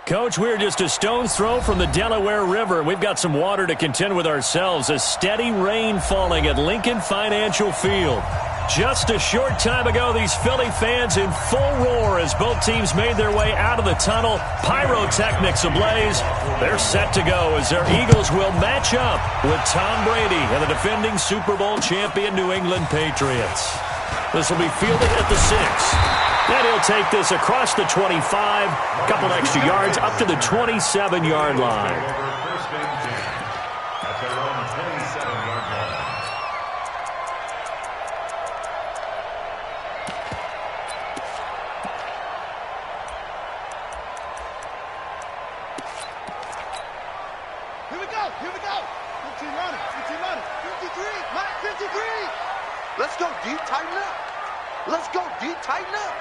Coach, we're just a stone's throw from the Delaware River. We've got some water to contend with ourselves. A steady rain falling at Lincoln Financial Field. Just a short time ago, these Philly fans in full roar as both teams made their way out of the tunnel. Pyrotechnics ablaze. They're set to go as their Eagles will match up with Tom Brady and the defending Super Bowl champion New England Patriots. This will be fielded at the 6. And he'll take this across the 25, a couple extra yards up to the 27-yard line. Here we go, 15 running, 53, 53. Let's go deep, tighten up. Let's go deep, tighten up.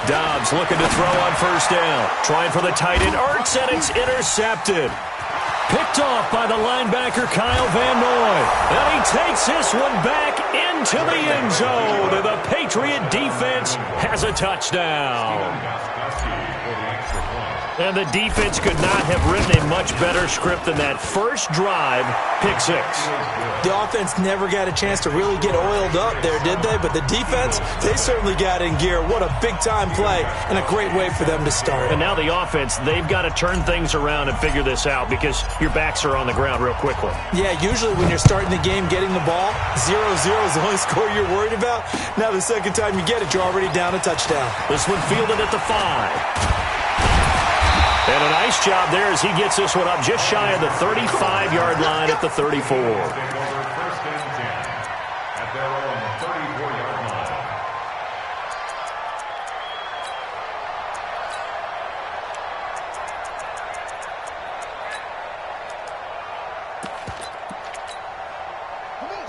Dobbs looking to throw on first down. Trying for the tight end, Ertz, and it's intercepted. Picked off by the linebacker, Kyle Van Noy. And he takes this one back into the end zone. And the Patriot defense has a touchdown. And the defense could not have written a much better script than that first drive, pick 6. The offense never got a chance to really get oiled up there, did they? But the defense, they certainly got in gear. What a big-time play and a great way for them to start. And now the offense, they've got to turn things around and figure this out because your backs are on the ground real quickly. Yeah, usually when you're starting the game, getting the ball, 0-0 is the only score you're worried about. Now the second time you get it, you're already down a touchdown. This one fielded at the 5. And a nice job there as he gets this one up just shy of the 35-yard line at the 34.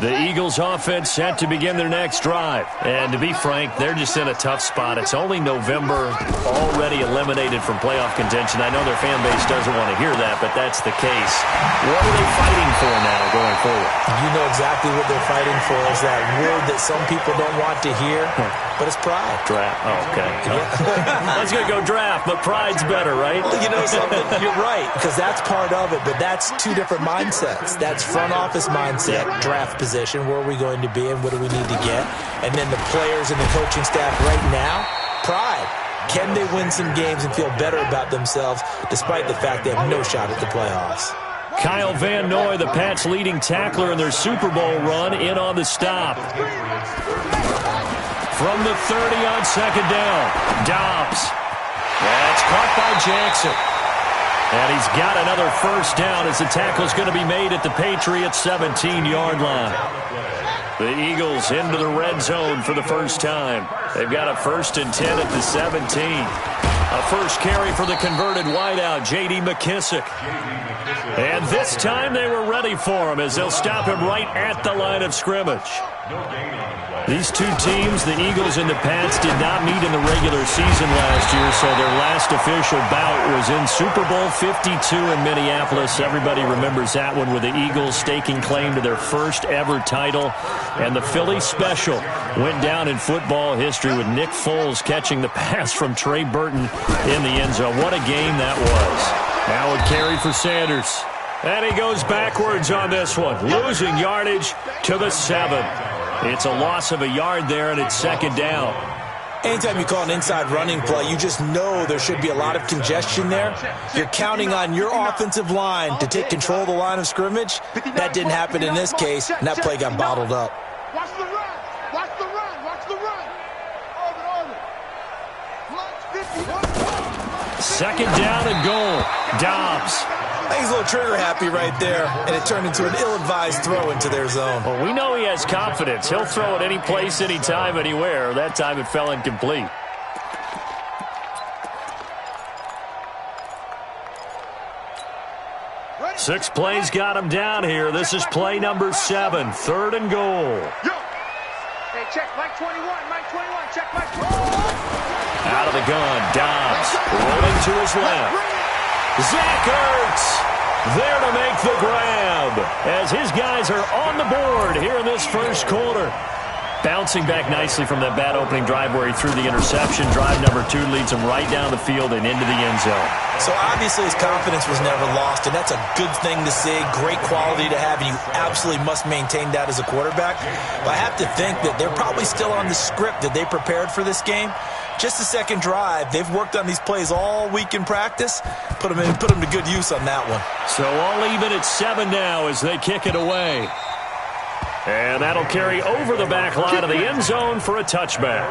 The Eagles offense set to begin their next drive. And to be frank, they're just in a tough spot. It's only November, already eliminated from playoff contention. I know their fan base doesn't want to hear that, but that's the case. What are they fighting for now going forward? You know exactly what they're fighting for is that word that some people don't want to hear, but it's pride. Draft. Oh, okay. I was going to go draft, but pride's better, right? Well, you know something? You're right, because that's part of it, but that's two different mindsets. That's front office mindset, draft position. Where are we going to be and what do we need to get? And then the players and the coaching staff right now, pride. Can they win some games and feel better about themselves despite the fact they have no shot at the playoffs? Kyle Van Noy, the Pats' leading tackler in their Super Bowl run, in on the stop. From the 30 on second down, Dobbs. That's caught by Jackson. And he's got another first down as the tackle's going to be made at the Patriots' 17-yard line. The Eagles into the red zone for the first time. They've got a 1st and 10 at the 17. A first carry for the converted wideout, J.D. McKissick. And this time they were ready for him as they'll stop him right at the line of scrimmage. These two teams, the Eagles and the Pats, did not meet in the regular season last year, so their last official bout was in Super Bowl 52 in Minneapolis. Everybody remembers that one with the Eagles staking claim to their first ever title. And the Philly special went down in football history with Nick Foles catching the pass from Trey Burton in the end zone. What a game that was. Now a carry for Sanders. And he goes backwards on this one, losing yardage to the 7. It's a loss of a yard there, and it's second down. Anytime you call an inside running play, you just know there should be a lot of congestion there. You're counting on your offensive line to take control of the line of scrimmage. That didn't happen in this case, and that play got bottled up. Watch the run. Watch the run. Watch the run. Second down and goal. Dobbs. I think he's a little trigger happy right there, and it turned into an ill-advised throw into their zone. Well, we know he has confidence. He'll throw it any place, anytime, anywhere. That time it fell incomplete. Six plays got him down here. This is play number 7, 3rd and goal. Hey, check Mike 21, Mike 21, check Mike 21. Out of the gun, Dobbs rolling to his left. Zach Ertz there to make the grab as his guys are on the board here in this first quarter. Bouncing back nicely from that bad opening drive where he threw the interception. Drive number 2 leads him right down the field and into the end zone. So obviously his confidence was never lost, and that's a good thing to see, great quality to have, and you absolutely must maintain that as a quarterback. But I have to think that they're probably still on the script that they prepared for this game. Just the second drive, they've worked on these plays all week in practice. Put them to good use on that one. So all even at 7 now as they kick it away. And that'll carry over the back line of the end zone for a touchback.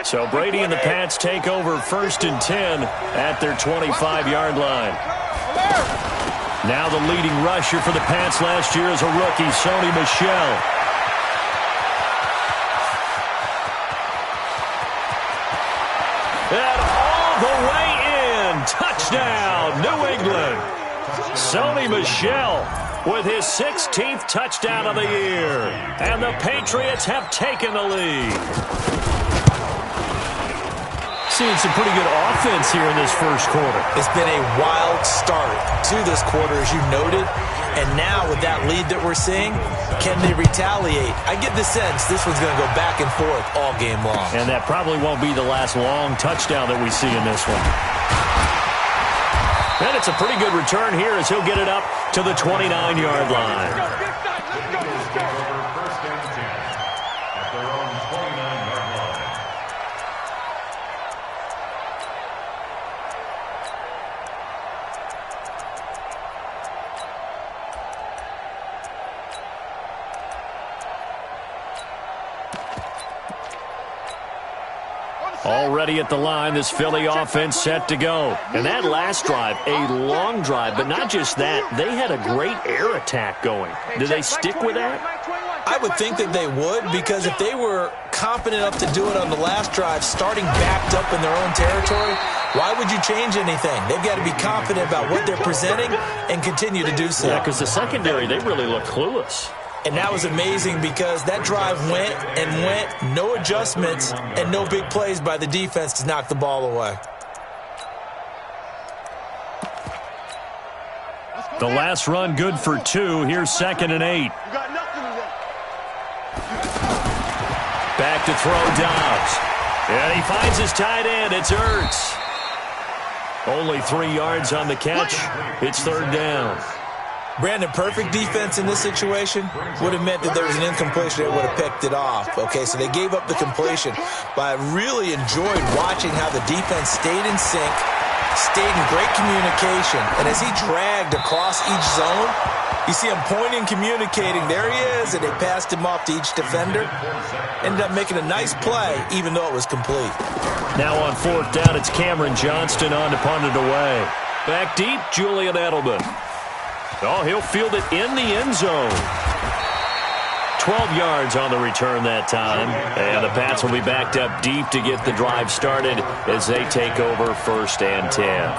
So Brady and the Pats take over 1st and 10 at their 25-yard line. Now the leading rusher for the Pats last year is a rookie, Sony Michel. And all the way in. Touchdown, New England. Sony Michel with his 16th touchdown of the year. And the Patriots have taken the lead. Seeing some pretty good offense here in this first quarter. It's been a wild start to this quarter, as you noted. And now with that lead that we're seeing, can they retaliate? I get the sense this one's going to go back and forth all game long. And that probably won't be the last long touchdown that we see in this one. And it's a pretty good return here as he'll get it up to the 29-yard line. Already at the line, this Philly offense set to go. And that last drive, a long drive, but not just that, they had a great air attack going. Do they stick with that? I would think that they would, because if they were confident enough to do it on the last drive, starting backed up in their own territory, why would you change anything? They've got to be confident about what they're presenting and continue to do so. Yeah, because the secondary, they really look clueless. And that was amazing because that drive went and went, no adjustments, and no big plays by the defense to knock the ball away. The last run good for 2. Here's 2nd and 8. Back to throw Dobbs. And he finds his tight end. It's Ertz. Only 3 yards on the catch. It's 3rd down. Brandon, perfect defense in this situation would have meant that there was an incompletion that would have picked it off. Okay, so they gave up the completion. But I really enjoyed watching how the defense stayed in sync, stayed in great communication. And as he dragged across each zone, you see him pointing, communicating. There he is, and they passed him off to each defender. Ended up making a nice play, even though it was complete. Now on 4th down, it's Cameron Johnston on to punt it away. Back deep, Julian Edelman. Oh, he'll field it in the end zone. 12 yards on the return that time. And the Pats will be backed up deep to get the drive started as they take over 1st and 10.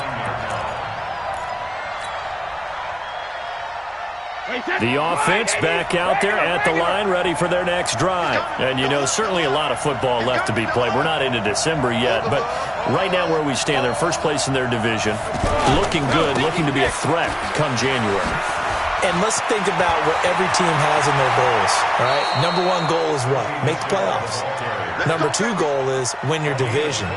The offense back out there at the line, ready for their next drive. And, you know, certainly a lot of football left to be played. We're not into December yet, but right now where we stand, they're first place in their division, looking good, looking to be a threat come January. And let's think about what every team has in their goals, right? Number 1 goal is what? Make the playoffs. Number 2 goal is win your division.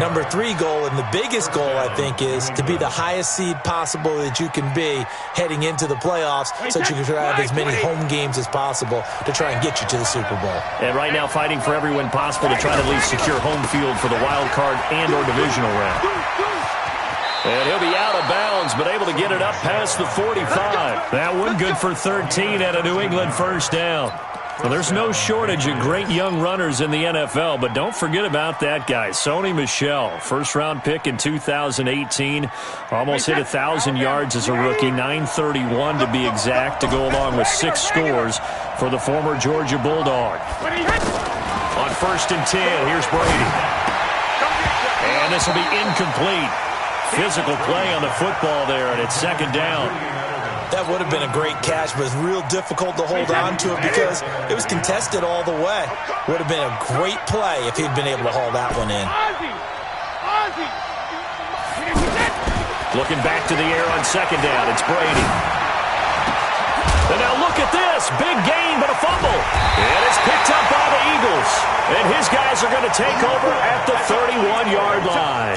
Number 3 goal, and the biggest goal, I think, is to be the highest seed possible that you can be heading into the playoffs so that you can have as many home games as possible to try and get you to the Super Bowl. And right now fighting for every win possible to try to at least secure home field for the wild card and or divisional round. And he'll be out of bounds, but able to get it up past the 45. That one good for 13 at a New England 1st down. Well, there's no shortage of great young runners in the NFL, but don't forget about that guy, Sony Michel. First-round pick in 2018. Almost hit 1,000 yards as a rookie, 931 to be exact, to go along with 6 scores for the former Georgia Bulldog. On 1st and 10, here's Brady. And this will be incomplete. Physical play on the football there, and it's 2nd down. That would have been a great catch, but it's real difficult to hold on to it because it was contested all the way. Would have been a great play if he'd been able to haul that one in. Looking back to the air on second down. It's Brady. And now look at this. Big gain, but a fumble. And it's picked up by the Eagles. And his guys are going to take over at the 31-yard line.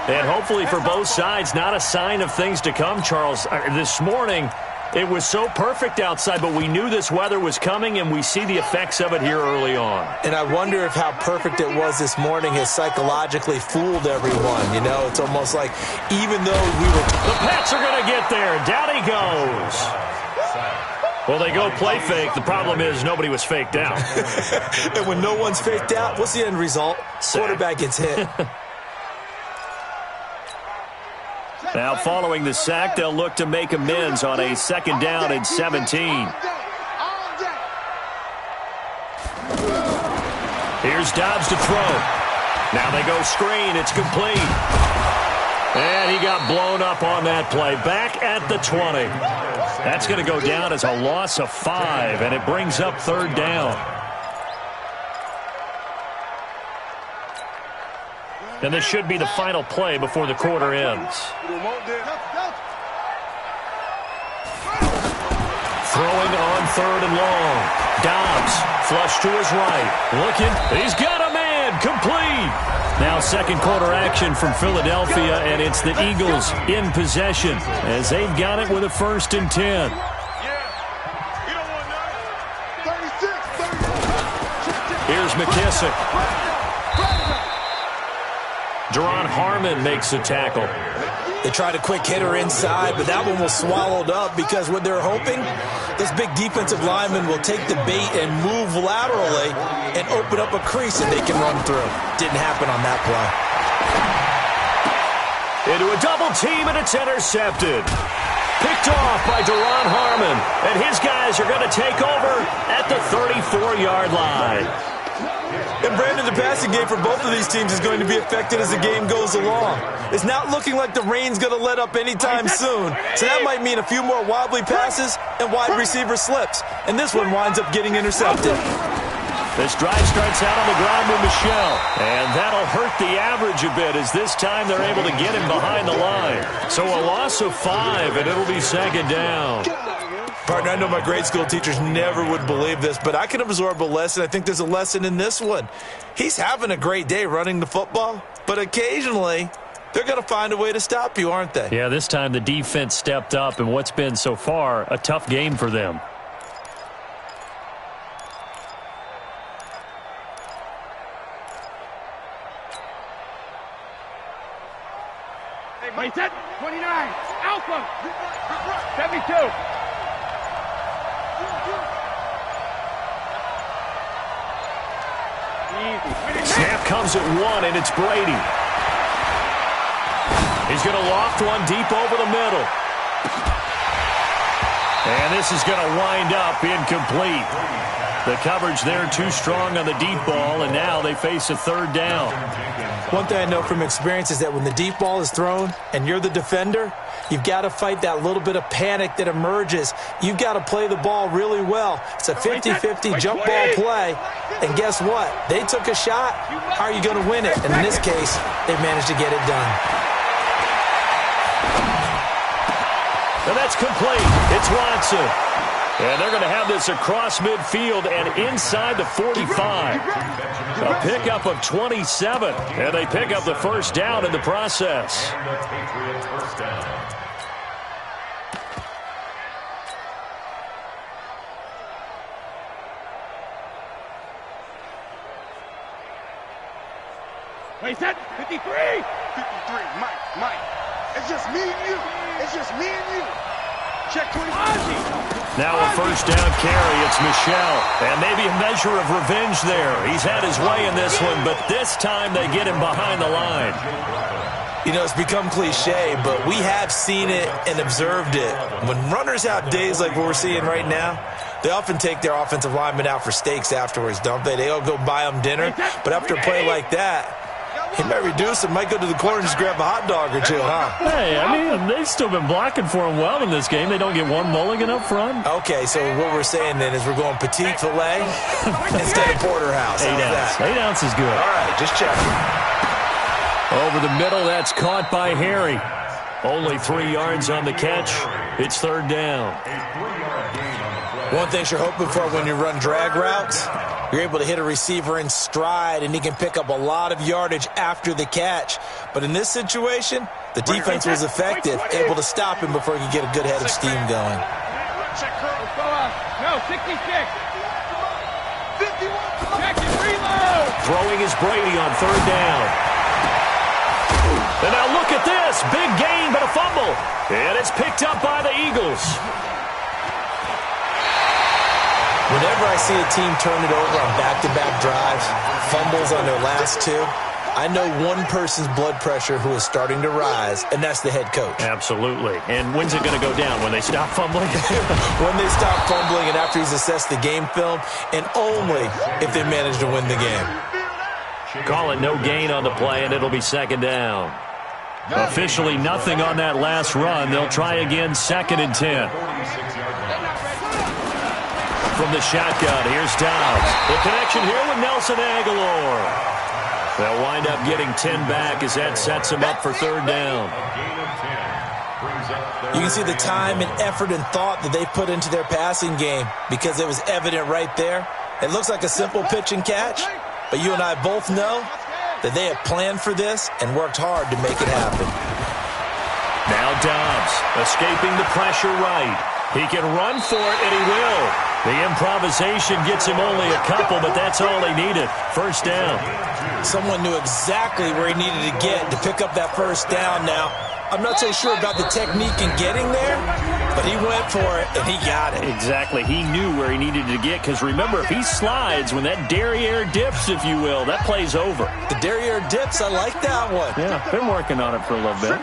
And hopefully for both sides, not a sign of things to come, Charles. This morning, it was so perfect outside, but we knew this weather was coming, and we see the effects of it here early on. And I wonder if how perfect it was this morning has psychologically fooled everyone. You know, it's almost like even though we were... The Pats are going to get there. Down he goes. Well, they go play fake. The problem is nobody was faked out. And when no one's faked out, what's the end result? Quarterback gets hit. Now, following the sack, they'll look to make amends on a second down and 17. Here's Dobbs to throw. Now they go screen. It's complete. And he got blown up on that play. Back at the 20. That's going to go down as a loss of 5, and it brings up third down. And this should be the final play before the quarter ends. Throwing on third and long. Dobbs, flush to his right. Looking, he's got a man, complete. Now second quarter action from Philadelphia, and it's the Eagles in possession as they've got it with a 1st and 10. Here's McKissick. Jerron Harmon makes the tackle. They tried a quick hitter inside, but that one was swallowed up because what they're hoping, this big defensive lineman will take the bait and move laterally and open up a crease that they can run through. Didn't happen on that play. Into a double team, and it's intercepted. Picked off by Jerron Harmon, and his guys are going to take over at the 34-yard line. And Brandon, the passing game for both of these teams is going to be affected as the game goes along. It's not looking like the rain's going to let up anytime soon. So that might mean a few more wobbly passes and wide receiver slips. And this one winds up getting intercepted. This drive starts out on the ground with Michel. And that'll hurt the average a bit as this time they're able to get him behind the line. So a loss of 5, and it'll be second down. Partner, I know my grade school teachers never would believe this, but I can absorb a lesson. I think there's a lesson in this one. He's having a great day running the football, but occasionally they're going to find a way to stop you, aren't they? Yeah, this time the defense stepped up, and what's been so far a tough game for them. Hey, Mike, 29, Alpha, 72. Snap comes at 1, and it's Brady. He's going to loft one deep over the middle. And this is going to wind up incomplete. The coverage there too strong on the deep ball, and now they face a third down. One thing I know from experience is that when the deep ball is thrown and you're the defender, you've got to fight that little bit of panic that emerges. You've got to play the ball really well. It's a 50-50 jump ball play. And guess what? They took a shot. How are you going to win it? And in this case, they managed to get it done. And that's complete. It's Watson. And they're going to have this across midfield and inside the 45. A pickup of 27. And they pick up the first down in the process. Wait, set, 53. 53, Mike. It's just me and you. It's just me and you. Check 20. Now a first down carry. It's Michel. And maybe a measure of revenge there. He's had his way in this one, but this time they get him behind the line. You know, it's become cliche, but we have seen it and observed it. When runners have days like what we're seeing right now, they often take their offensive linemen out for steaks afterwards, don't they? They all go buy them dinner. But after a play like that, he might reduce it, might go to the corner and just grab a hot dog or two, huh? Hey, I mean, they've still been blocking for him well in this game. They don't get one mulligan up front. Okay, so what we're saying then is we're going petite filet instead of porterhouse. 8 ounce. 8 ounce is good. All right, just checking. Over the middle, that's caught by Harry. Only 3 yards on the catch. It's third down. One thing you're hoping for when you run drag routes, you're able to hit a receiver in stride, and he can pick up a lot of yardage after the catch. But in this situation, the defense was effective, able to stop him before he could get a good head of steam going. No, 66. 51. Check it, reload. Throwing is Brady on third down. And now look at this. Big gain, but a fumble. And it's picked up by the Eagles. Whenever I see a team turn it over on back-to-back drives, fumbles on their last two, I know one person's blood pressure who is starting to rise, and that's the head coach. Absolutely. And when's it going to go down? When they stop fumbling? When they stop fumbling and after he's assessed the game film, and only if they manage to win the game. Call it no gain on the play, and it'll be second down. Officially nothing on that last run. They'll try again, 2nd and 10. From the shotgun, here's Dobbs. The connection here with Nelson Aguilar. They'll wind up getting 10 back as that sets him up for third down. You can see the time and effort and thought that they put into their passing game because it was evident right there. It looks like a simple pitch and catch, but you and I both know that they have planned for this and worked hard to make it happen. Now Dobbs escaping the pressure right. He can run for it, and he will. The improvisation gets him only a couple, but that's all he needed. First down. Someone knew exactly where he needed to get to pick up that first down now. I'm not so sure about the technique in getting there, but he went for it, and he got it. Exactly. He knew where he needed to get, because remember, if he slides, when that derriere dips, if you will, that play's over. The derriere dips, I like that one. Yeah, been working on it for a little bit.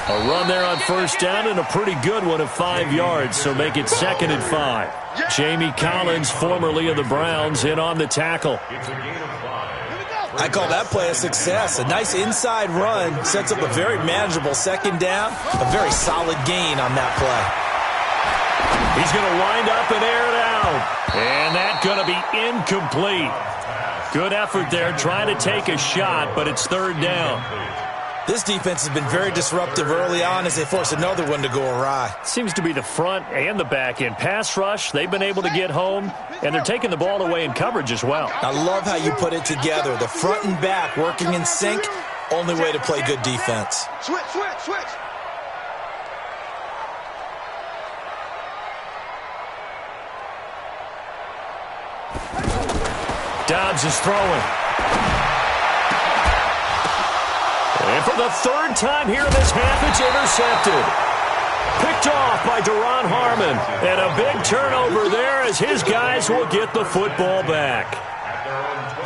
A run there on first down and a pretty good one of 5 yards, so make it 2nd and 5. Jamie Collins, formerly of the Browns, in on the tackle. I call that play a success. A nice inside run sets up a very manageable second down, a very solid gain on that play. He's going to wind up and air it out. And that's going to be incomplete. Good effort there, trying to take a shot, but it's third down. This defense has been very disruptive early on as they force another one to go awry. Seems to be the front and the back end. Pass rush, they've been able to get home, and they're taking the ball away in coverage as well. I love how you put it together. The front and back working in sync, only way to play good defense. Switch. Dobbs is throwing. And for the third time here in this half, it's intercepted. Picked off by Duron Harmon. And a big turnover there as his guys will get the football back.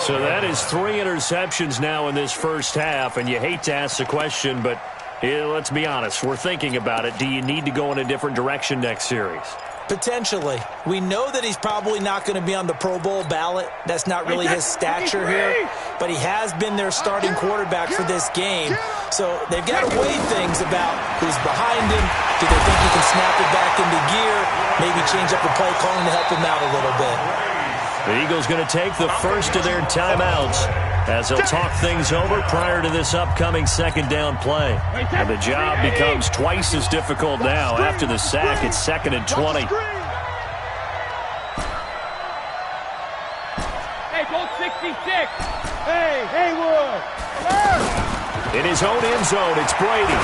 So that is 3 interceptions now in this first half. And you hate to ask the question, but let's be honest. We're thinking about it. Do you need to go in a different direction next series? Potentially. We know that he's probably not going to be on the Pro Bowl ballot. That's not really his stature here. But he has been their starting quarterback for this game. So they've got to weigh things about who's behind him. Do they think he can snap it back into gear? Maybe change up the play calling to help him out a little bit. The Eagles going to take the first of their timeouts as they'll talk things over prior to this upcoming second down play. And the job becomes twice as difficult now. After the sack, it's 2nd and 20. Hey, goal 66. Hey, Haywood. In his own end zone, it's Brady.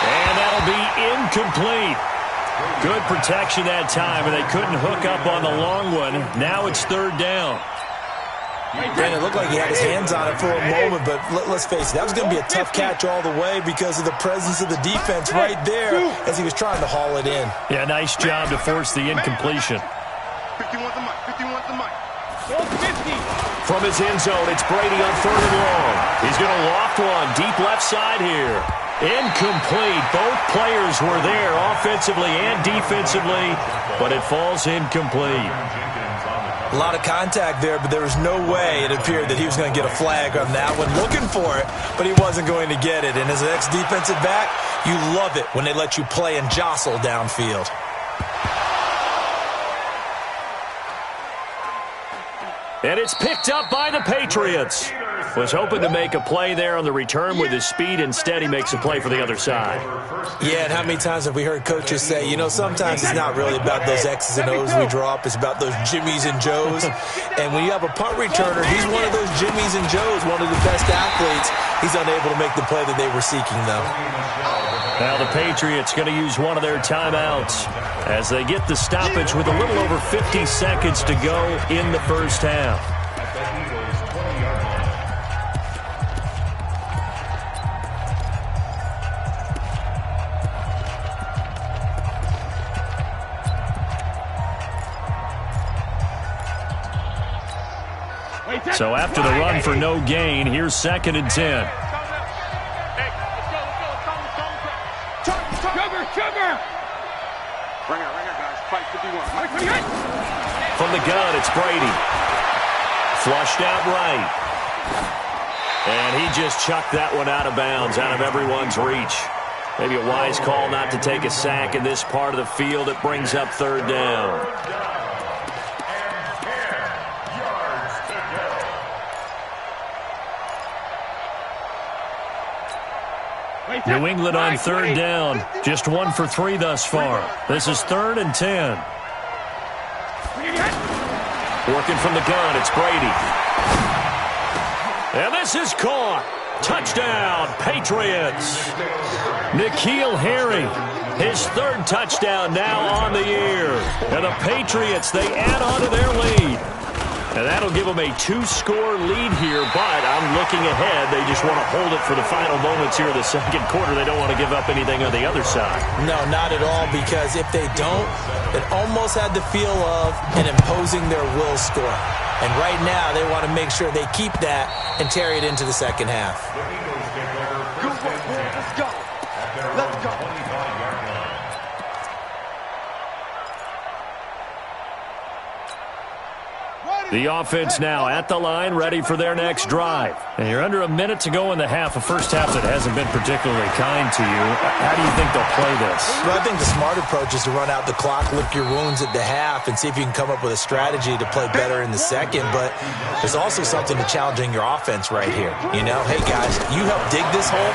And that'll be incomplete. Good protection that time, and they couldn't hook up on the long one. Now it's third down. And it looked like he had his hands on it for a moment, but let's face it, that was going to be a tough catch all the way because of the presence of the defense right there as he was trying to haul it in. Yeah, nice job to force the incompletion. 51 the mic. From his end zone, it's Brady on third and long. He's going to loft one deep left side here. Incomplete. Both players were there offensively and defensively, but it falls incomplete. A lot of contact there, but there was no way it appeared that he was going to get a flag on that one. Looking for it, but he wasn't going to get it. And as an ex-defensive back, you love it when they let you play and jostle downfield. it's picked up by the Patriots. Was hoping to make a play there on the return with his speed. Instead, he makes a play for the other side. Yeah, and how many times have we heard coaches say, you know, sometimes it's not really about those X's and O's we draw up. It's about those Jimmies and Joes. And when you have a punt returner, he's one of those Jimmies and Joes, one of the best athletes. He's unable to make the play that they were seeking, though. Now the Patriots going to use one of their timeouts as they get the stoppage with a little over 50 seconds to go in the first half. So after the run for no gain, here's 2nd and 10. From the gun, it's Brady. Flushed out right. And he just chucked that one out of bounds, out of everyone's reach. Maybe a wise call not to take a sack in this part of the field. It brings up 3rd down. New England on 3rd down. Just 1 for 3 thus far. This is 3rd and 10. Working from the gun, it's Brady. And this is caught. Touchdown, Patriots. N'Keal Harry, his 3rd touchdown now on the year. And the Patriots, they add on to their lead. And that'll give them a 2-score lead here, but I'm looking ahead. They just want to hold it for the final moments here of the 2nd quarter. They don't want to give up anything on the other side. No, not at all, because if they don't, it almost had the feel of an imposing their will score. And right now, they want to make sure they keep that and carry it into the 2nd half. Good work, boys. Let's go. Let's go. The offense now at the line, ready for their next drive. And you're under a minute to go in the half, a first half that hasn't been particularly kind to you. How do you think they'll play this? Well, I think the smart approach is to run out the clock, lick your wounds at the half, and see if you can come up with a strategy to play better in the 2nd. But there's also something to challenging your offense right here. You know, hey, guys, you help dig this hole.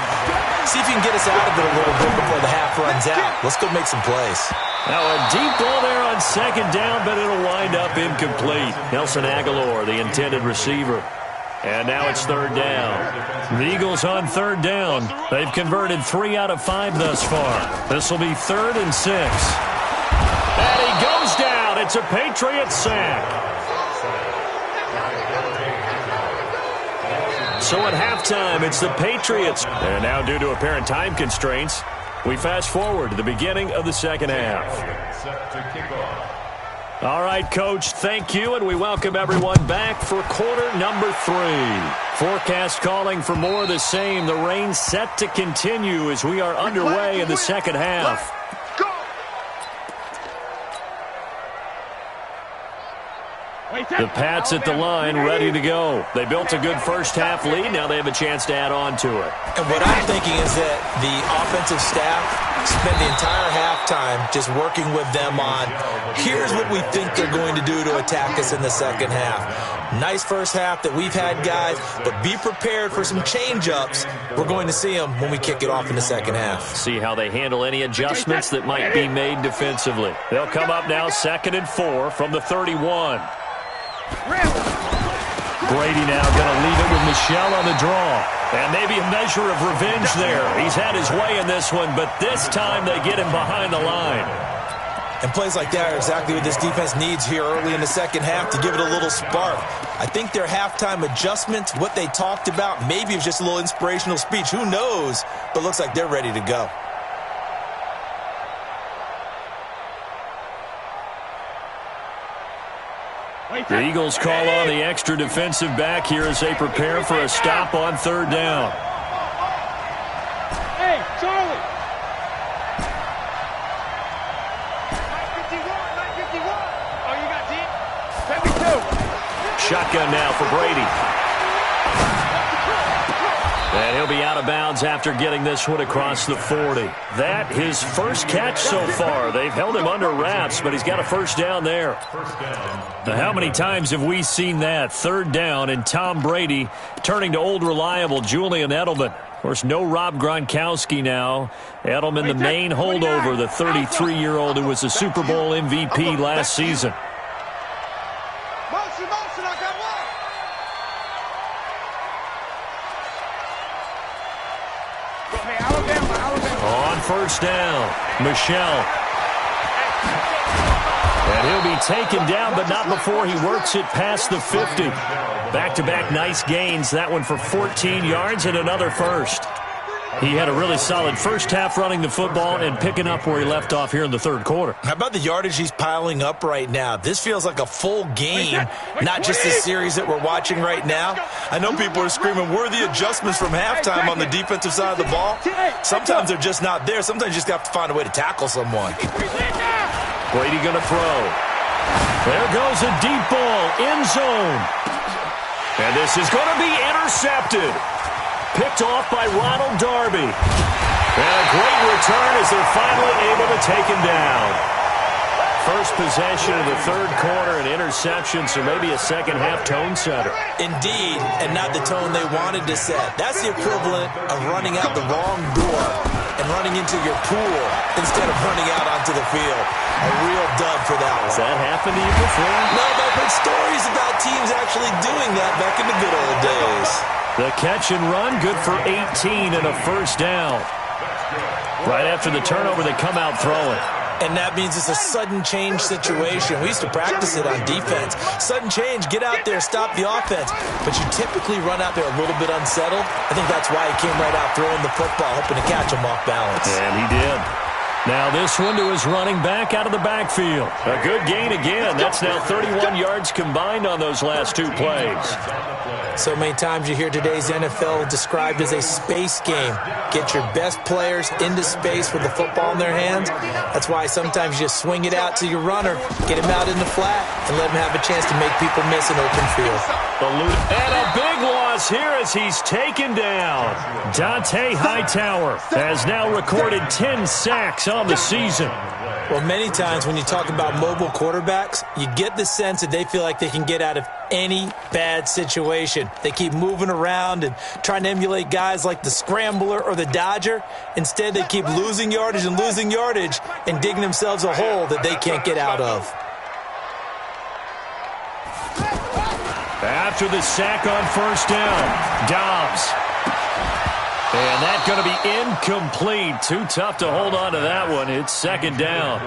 See if you can get us out of it a little bit before the half runs out. Let's go make some plays. Now a deep ball there on 2nd down, but it'll wind up incomplete. Nelson Aguilar, the intended receiver. And now it's 3rd down. The Eagles on 3rd down. They've converted 3 out of 5 thus far. This will be 3rd and 6. And he goes down. It's a Patriots sack. So at halftime, it's the Patriots. And now due to apparent time constraints, we fast forward to the beginning of the 2nd half. All right, Coach, thank you, and we welcome everyone back for quarter number 3. Forecast calling for more of the same. The rain set to continue as we are underway in the 2nd half. The Pats at the line, ready to go. They built a good first half lead. Now they have a chance to add on to it. And what I'm thinking is that the offensive staff spent the entire halftime just working with them on, here's what we think they're going to do to attack us in the 2nd half. Nice first half that we've had, guys, but be prepared for some change-ups. We're going to see them when we kick it off in the 2nd half. See how they handle any adjustments that might be made defensively. They'll come up now 2nd and 4 from the 31. Brady now going to leave it with Michel on the draw. And maybe a measure of revenge there. He's had his way in this one, but this time they get him behind the line. And plays like that are exactly what this defense needs here early in the 2nd half to give it a little spark. I think their halftime adjustment, what they talked about, maybe it was just a little inspirational speech. Who knows? But looks like they're ready to go. The Eagles call on the extra defensive back here as they prepare for a stop on 3rd down. Hey, Charlie! 951. Oh, you got deep? 72. Shotgun now for Brady. And he'll be out of of bounds after getting this one across the 40. That his first catch so far. They've held him under wraps, but he's got a first down there. Now, how many times have we seen that? Third down, and Tom Brady turning to old reliable Julian Edelman. Of course, no Rob Gronkowski now. Edelman, the main holdover, the 33-year-old who was a Super Bowl MVP last season. On first down, Michelle. And he'll be taken down, but not before he works it past the 50. Back-to-back nice gains. That one for 14 yards and another first. He had a really solid first half running the football and picking up where he left off here in the third quarter. How about the yardage he's piling up right now? This feels like a full game, not just a series that we're watching right now. I know people are screaming, where are the adjustments from halftime on the defensive side of the ball? Sometimes they're just not there. Sometimes you just have to find a way to tackle someone. Brady going to throw. There goes a deep ball, end zone. And this is going to be intercepted. Picked off by Ronald Darby. And a great return as they're finally able to take him down. First possession of the third quarter, an interception, so maybe a second-half tone setter. Indeed, and not the tone they wanted to set. That's the equivalent of running out the wrong door and running into your pool instead of running out onto the field. A real dud for that one. Has that happened to you before? No, but I've heard stories about teams actually doing that back in the good old days. The catch and run, good for 18 and a first down. Right after the turnover, they come out throwing. And that means it's a sudden change situation. We used to practice it on defense. Sudden change, get out there, stop the offense. But you typically run out there a little bit unsettled. I think that's why he came right out throwing the football, hoping to catch him off balance. And he did. Now this one to his running back out of the backfield. A good gain again. That's now 31 yards combined on those last two plays. So many times you hear today's NFL described as a space game. Get your best players into space with the football in their hands. That's why sometimes you just swing it out to your runner, get him out in the flat, and let him have a chance to make people miss an open field. And a big loss here as he's taken down. Dante Hightower has now recorded 10 sacks on the season. Well, many times when you talk about mobile quarterbacks, you get the sense that they feel like they can get out of any bad situation. They keep moving around and trying to emulate guys like the Scrambler or the Dodger. Instead, they keep losing yardage and digging themselves a hole that they can't get out of. After the sack on first down, Dobbs. And that's going to be incomplete. Too tough to hold on to that one. It's second down.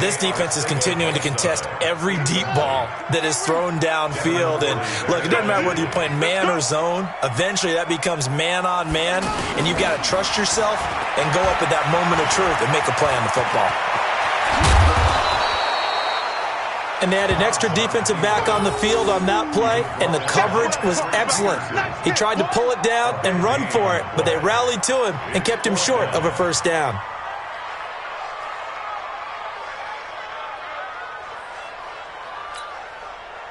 This defense is continuing to contest every deep ball that is thrown downfield. And look, it doesn't matter whether you're playing man or zone. Eventually that becomes man on man. And you've got to trust yourself and go up at that moment of truth and make a play on the football. And they had an extra defensive back on the field on that play, and the coverage was excellent. He tried to pull it down and run for it, but they rallied to him and kept him short of a first down.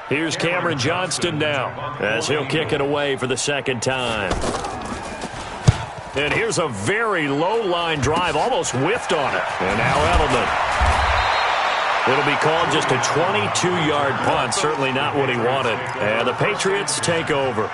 Here's Cameron Johnston now as he'll kick it away for the second time. And here's a very low-line drive, almost whiffed on it. And now Edelman. It'll be called just a 22-yard punt. Certainly not what he wanted. And the Patriots take over.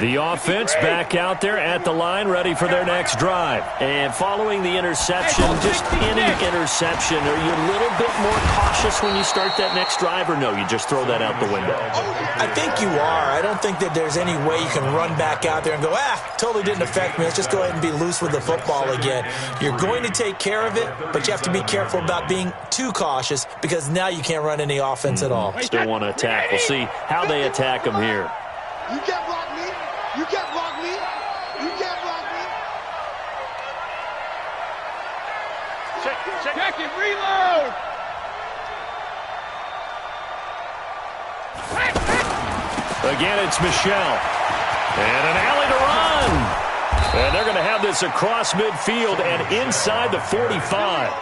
The offense back out there at the line, ready for their next drive. And following the interception, just any interception, are you a little bit more cautious when you start that next drive, or no, you just throw that out the window? I think you are. I don't think that there's any way you can run back out there and go, totally didn't affect me. Let's just go ahead and be loose with the football again. You're going to take care of it, but you have to be careful about being too cautious because now you can't run any offense at all. Still want to attack. We'll see how they attack them here. You can't block me. You can't block me. You can't block me. Check it, reload. Again, it's Michelle. And an alley to run. And they're going to have this across midfield and inside the 45.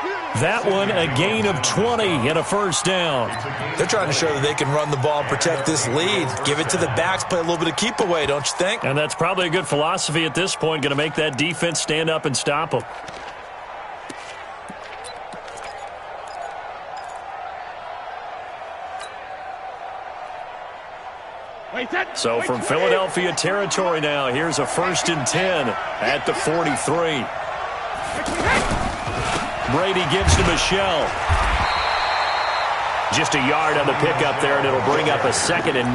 That one a gain of 20 and a first down. They're trying to show that they can run the ball and protect this lead. Give it to the backs, play a little bit of keep away, don't you think? And that's probably a good philosophy at this point, going to make that defense stand up and stop them. So from Philadelphia territory now, here's a 1st and 10 at the 43. Brady gives to Michelle. Just a yard on the pickup there, and it'll bring up a 2nd and 9.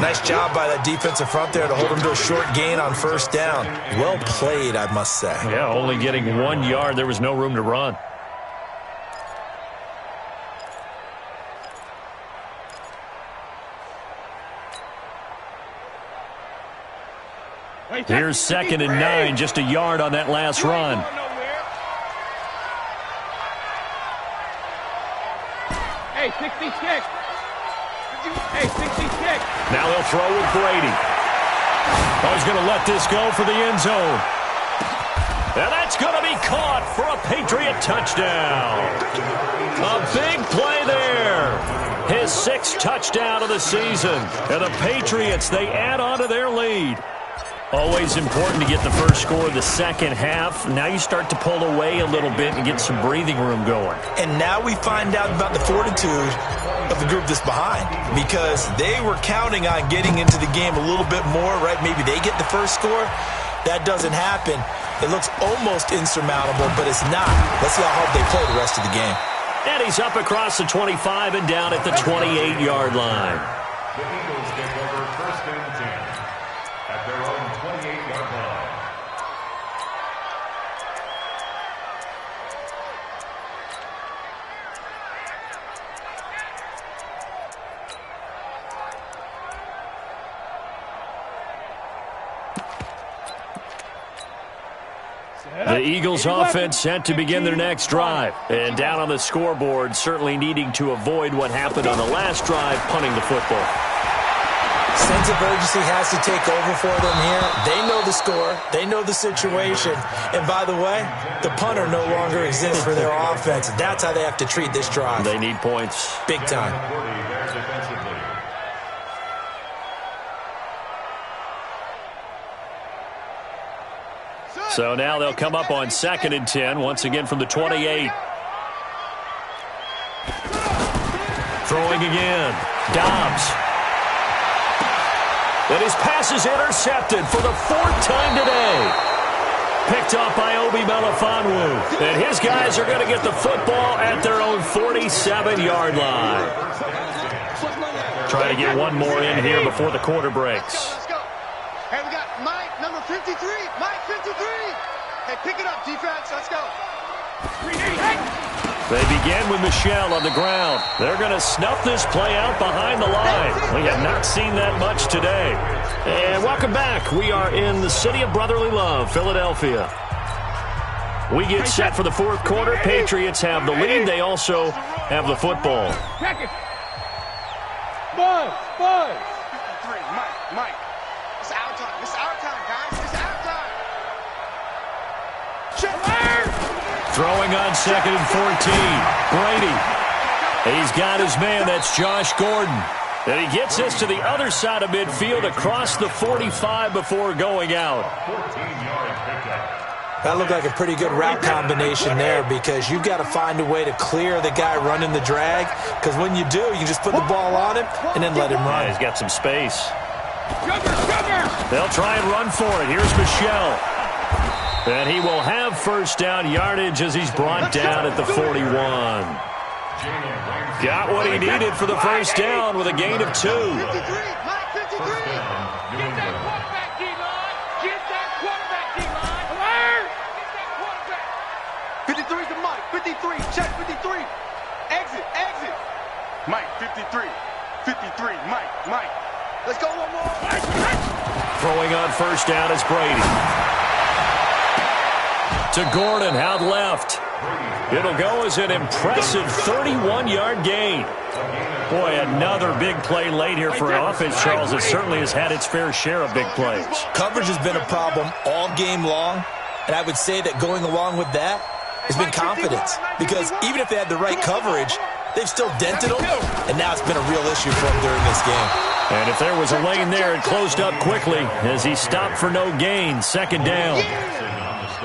Nice job by that defensive front there to hold them to a short gain on 1st down. Well played, I must say. Yeah, only getting 1 yard. There was no room to run. Here's 2nd and 9, just a yard on that last run. Hey, 66. Hey, 66. Now they'll throw with Brady. Oh, he's going to let this go for the end zone. And that's going to be caught for a Patriot touchdown. A big play there. His 6th touchdown of the season. And the Patriots, they add on to their lead. Always important to get the first score of the second half. Now you start to pull away a little bit and get some breathing room going. And now we find out about the fortitude of the group that's behind, because they were counting on getting into the game a little bit more, right? Maybe they get the first score. That doesn't happen. It looks almost insurmountable, but it's not. Let's see how hard they play the rest of the game. And he's up across the 25 and down at the 28-yard line. The Eagles take over 1st and 10 at their own 28-yard line. The Eagles offense set to begin their next drive. And down on the scoreboard, certainly needing to avoid what happened on the last drive, punting the football. Sense of urgency has to take over for them here. They know the score. They know the situation. And by the way, the punter no longer exists for their offense. That's how they have to treat this drive. They need points. Big time. So now they'll come up on 2nd and 10, once again from the 28. Throwing again. Dobbs. And his pass is intercepted for the 4th time today. Picked off by Obi Melifonwu. And his guys are going to get the football at their own 47-yard line. Try to get one more in here before the quarter breaks. Let's go. Hey, we got Mike, number 53. Mike, 53. Hey, pick it up, defense. Let's go. They begin with Michelle on the ground. They're going to snuff this play out behind the line. We have not seen that much today. And welcome back. We are in the city of brotherly love, Philadelphia. We get set for the 4th quarter. Patriots have the lead. They also have the football. Buzz. 53, Mike. It's our time. It's our time, guys. It's our time. Throwing on 2nd and 14. Brady. He's got his man. That's Josh Gordon. And he gets this to the other side of midfield across the 45 before going out. 14-yard pickup. That looked like a pretty good route combination there, because you've got to find a way to clear the guy running the drag, because when you do, you just put the ball on him and then let him run. Yeah, he's got some space. They'll try and run for it. Here's Michelle. And he will have 1st down yardage as he's brought down at the 41. Got what he needed for the 1st down with a gain of 2. 53, Mike, 53. Get that quarterback, D-line. Get that quarterback, D-line. Alert! Get that quarterback. 53 to Mike. 53. Check 53. Exit. Mike, 53. 53. Mike. Let's go one more. Throwing on 1st down is Brady. To Gordon, out left. It'll go as an impressive 31-yard gain. Boy, another big play late here for offense, Charles. It certainly has had its fair share of big plays. Coverage has been a problem all game long, and I would say that going along with that has been confidence. Because even if they had the right coverage, they've still dented them, and now it's been a real issue for them during this game. And if there was a lane there, it closed up quickly as he stopped for no gain. Second down.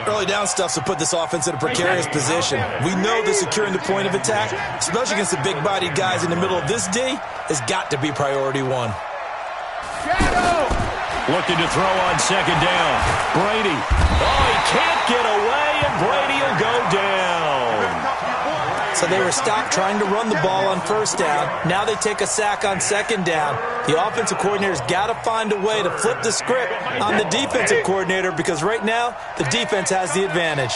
Early down stuffs will put this offense in a precarious position. We know that securing the point of attack, especially against the big-bodied guys in the middle of this D, has got to be priority one. Looking to throw on second down. Brady. Oh, he can't get away, and Brady will go down. So they were stopped trying to run the ball on first down. Now they take a sack on second down. The offensive coordinator's got to find a way to flip the script on the defensive coordinator because right now the defense has the advantage.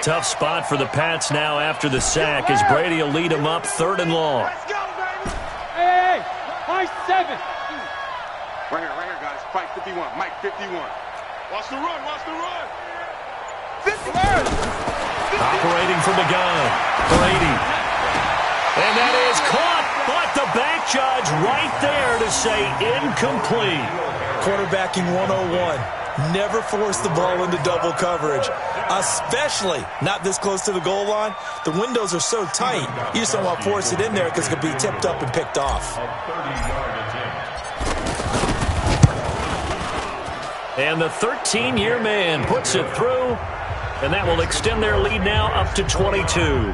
Tough spot for the Pats now after the sack as Brady will lead them up 3rd and long. Hey, high 7. Right here, guys. Mike 51. Mike 51. Watch the run. 51. Operating from the gun. Brady. And that is caught, but the back judge right there to say incomplete. Quarterbacking 101. Never force the ball into double coverage, especially not this close to the goal line. The windows are so tight, you just don't want to force it in there because it could be tipped up and picked off. And the 13-year man puts it through, and that will extend their lead now up to 22.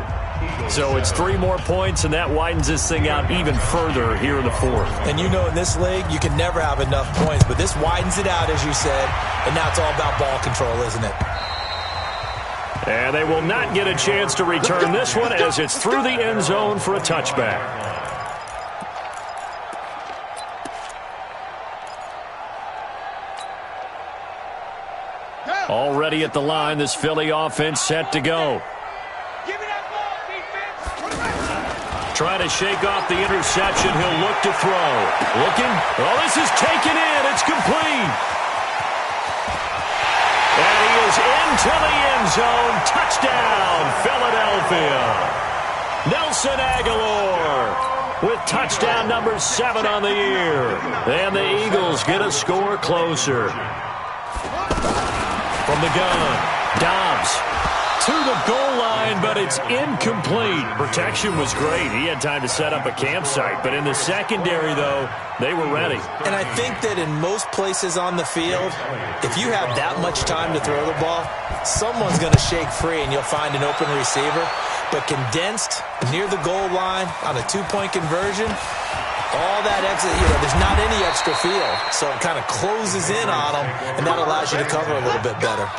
So it's 3 more points, and that widens this thing out even further here in the 4th. And you know in this league, you can never have enough points, but this widens it out, as you said, and now it's all about ball control, isn't it? And they will not get a chance to return this one as it's through the end zone for a touchback. Already at the line, this Philly offense set to go. Give me that ball, defense. Trying to shake off the interception. He'll look to throw. Looking. Oh, this is taken in. It's complete. And he is into the end zone. Touchdown, Philadelphia. Nelson Aguilar with touchdown number 7 on the year. And the Eagles get a score closer. From the gun, Dobbs to the goal line, but it's incomplete. Protection was great. He had time to set up a campsite, but in the secondary, though, they were ready. And I think that in most places on the field, if you have that much time to throw the ball, someone's going to shake free and you'll find an open receiver. But condensed near the goal line on a 2-point conversion, all that exit, there's not any extra field. So it kind of closes in on them, and that allows you to cover a little bit better.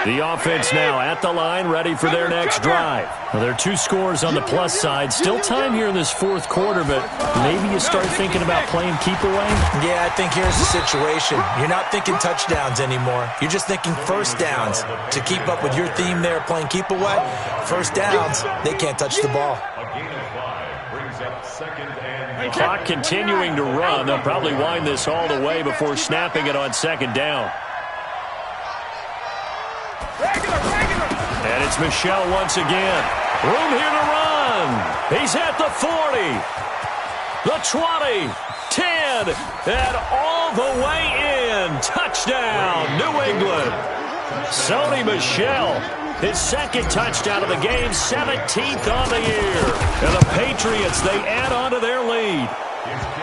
The offense now at the line, ready for their next drive. Well, there are 2 scores on the plus side. Still time here in this 4th quarter, but maybe you start thinking about playing keep away? Yeah, I think here's the situation. You're not thinking touchdowns anymore. You're just thinking first downs. To keep up with your theme there, playing keep away, first downs, they can't touch the ball. Clock continuing to run. They'll probably wind this all the way before snapping it on second down. And it's Michel once again. Room here to run. He's at the 40, the 20, 10, and all the way in. Touchdown, New England. Sony Michel, his 2nd touchdown of the game, 17th on the year. And the Patriots, they add on to their lead.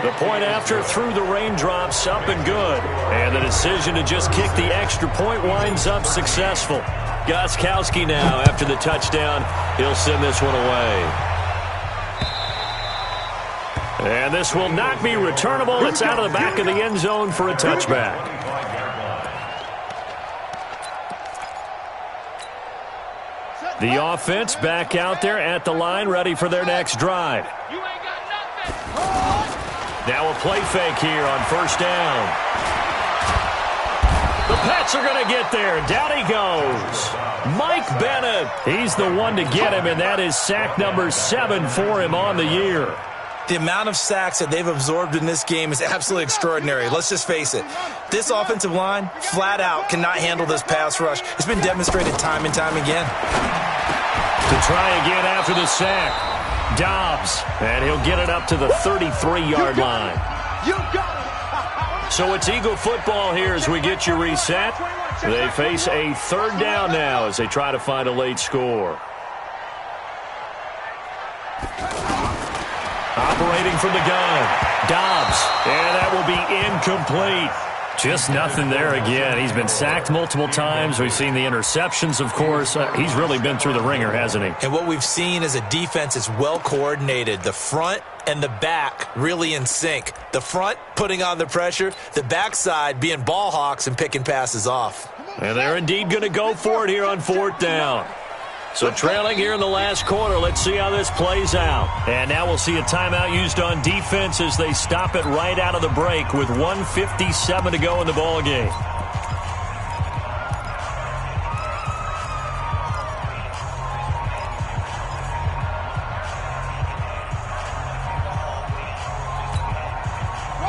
The point after through the raindrops, up and good. And the decision to just kick the extra point winds up successful. Gostkowski now, after the touchdown, he'll send this one away. And this will not be returnable. It's out of the back of the end zone for a touchback. The offense back out there at the line, ready for their next drive. You ain't got nothing. Now a play fake here on first down. The Pats are going to get there. Down he goes. Mike Bennett. He's the one to get him, and that is sack number 7 for him on the year. The amount of sacks that they've absorbed in this game is absolutely extraordinary. Let's just face it. This offensive line, flat out, cannot handle this pass rush. It's been demonstrated time and time again. To try again after the sack. Dobbs, and he'll get it up to the 33-yard line. You got it. So it's Eagle football here as we get you reset. They face a third down now as they try to find a late score. Operating from the gun, Dobbs, and that will be incomplete. Just nothing there again. He's been sacked multiple times. We've seen the interceptions, of course. He's really been through the ringer, hasn't he? And what we've seen is a defense that's well coordinated. The front and the back really in sync. The front putting on the pressure, the backside being ball hawks and picking passes off. And they're indeed going to go for it here on fourth down. So trailing here in the last quarter, let's see how this plays out. And now we'll see a timeout used on defense as they stop it right out of the break with 1:57 to go in the ballgame.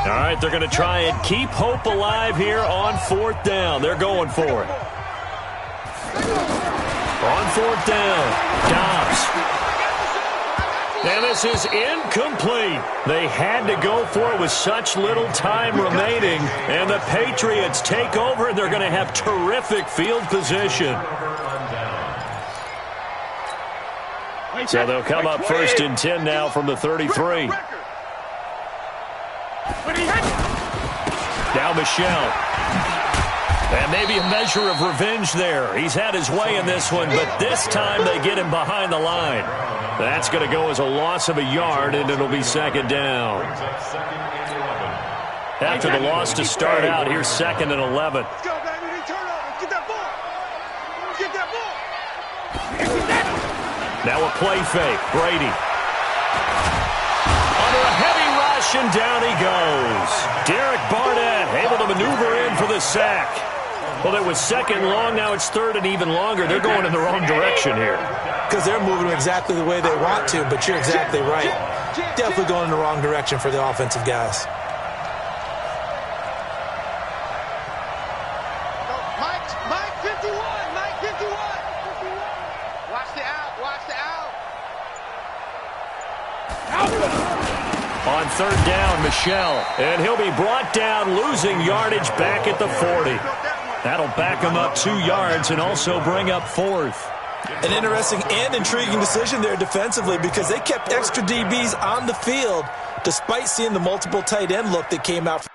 All right, they're going to try and keep hope alive here on fourth down. They're going for it. On fourth down, Dobbs. And this is incomplete. They had to go for it with such little time remaining. And the Patriots take over, and they're going to have terrific field position. So they'll come up first and 10 now from the 33. Now Michelle. And maybe a measure of revenge there. He's had his way in this one, but this time they get him behind the line. That's going to go as a loss of a yard, and it'll be second down. After the loss to start out, here's second and 11. Let's go, baby. Turn over. Get that ball. Get that ball. Now a play fake. Brady. Under a heavy rush, and down he goes. Derek Barnett able to maneuver in for the sack. Well, it was second long. Now it's third and even longer. They're going in the wrong direction here. Because they're moving exactly the way they want to, but you're exactly right. Definitely going in the wrong direction for the offensive guys. Mike 51. Mike 51. Watch the out. Watch the out. On third down, Michelle. And he'll be brought down, losing yardage back at the 40. That'll back him up 2 yards and also bring up fourth. An interesting and intriguing decision there defensively because they kept extra DBs on the field despite seeing the multiple tight end look that came out.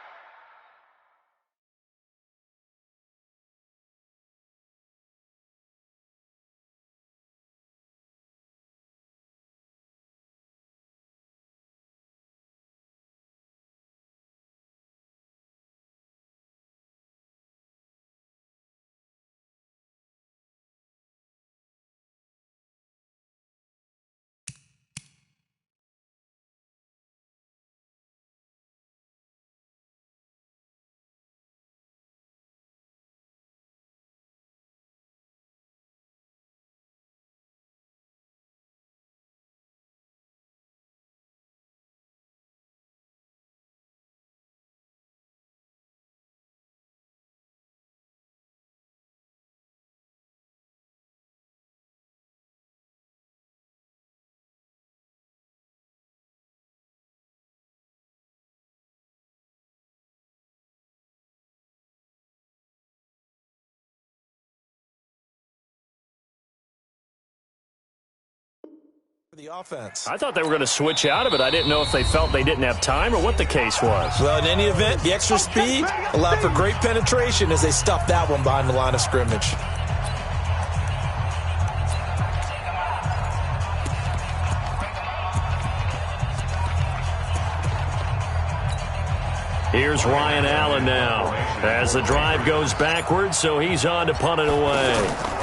The offense. I thought they were going to switch out of it. I didn't know if they felt they didn't have time or what the case was. Well, in any event, the extra speed allowed for great penetration as they stuffed that one behind the line of scrimmage. Here's Ryan Allen now as the drive goes backwards, so he's on to punt it away.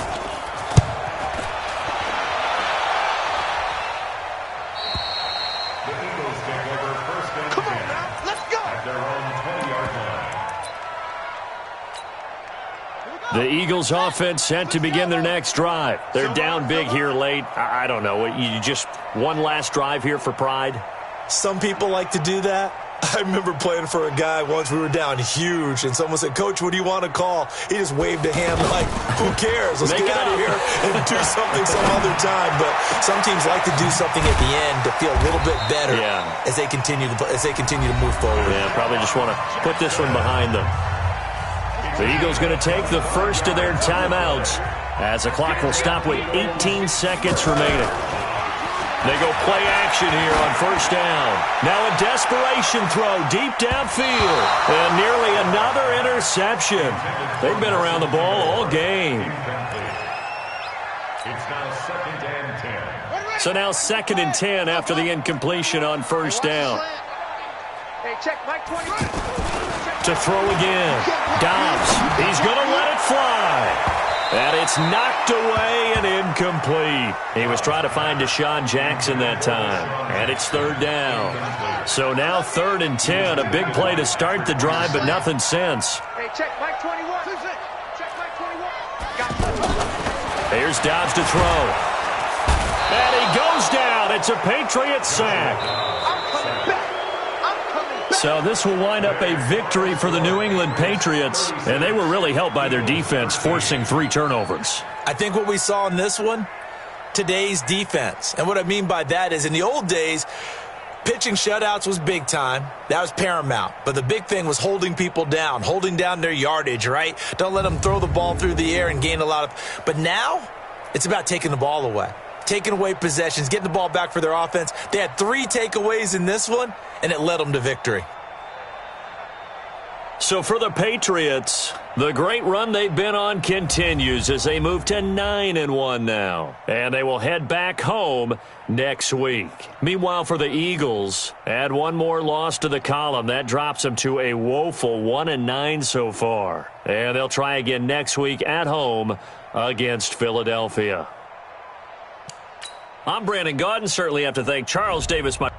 The Eagles offense set to begin their next drive. They're down big here late. I don't know. You just one last drive here for pride? Some people like to do that. I remember playing for a guy once. We were down huge, and someone said, "Coach, what do you want to call?" He just waved a hand like, who cares? Let's get out of here and do something some other time. But some teams like to do something at the end to feel a little bit better as they continue to move forward. Yeah, probably just want to put this one behind them. The Eagles going to take the first of their timeouts as the clock will stop with 18 seconds remaining. They go play action here on first down. Now a desperation throw deep downfield. And nearly another interception. They've been around the ball all game. It's now 2nd and 10. So now 2nd and 10 after the incompletion on first down. Hey, check Mike 20. To throw again. Dobbs. He's going to let it fly. And it's knocked away and incomplete. He was trying to find Deshaun Jackson that time. And it's 3rd down. So now 3rd and 10. A big play to start the drive, but nothing since. Hey, check Mike 21. Check Mike 21. Here's Dobbs to throw. And he goes down. It's a Patriot sack. So this will wind up a victory for the New England Patriots, and they were really helped by their defense, forcing 3 turnovers. I think what we saw in this one, today's defense. And what I mean by that is in the old days, pitching shutouts was big time. That was paramount. But the big thing was holding people down, holding down their yardage, right? Don't let them throw the ball through the air and gain a lot of... But now, it's about taking the ball away. Taking away possessions, getting the ball back for their offense. They had 3 takeaways in this one, and it led them to victory. So for the Patriots, the great run they've been on continues as they move to 9-1 now. And they will head back home next week. Meanwhile, for the Eagles, add one more loss to the column. That drops them to a woeful 1-9 so far. And they'll try again next week at home against Philadelphia. I'm Brandon Gaudin. Certainly have to thank Charles Davis, my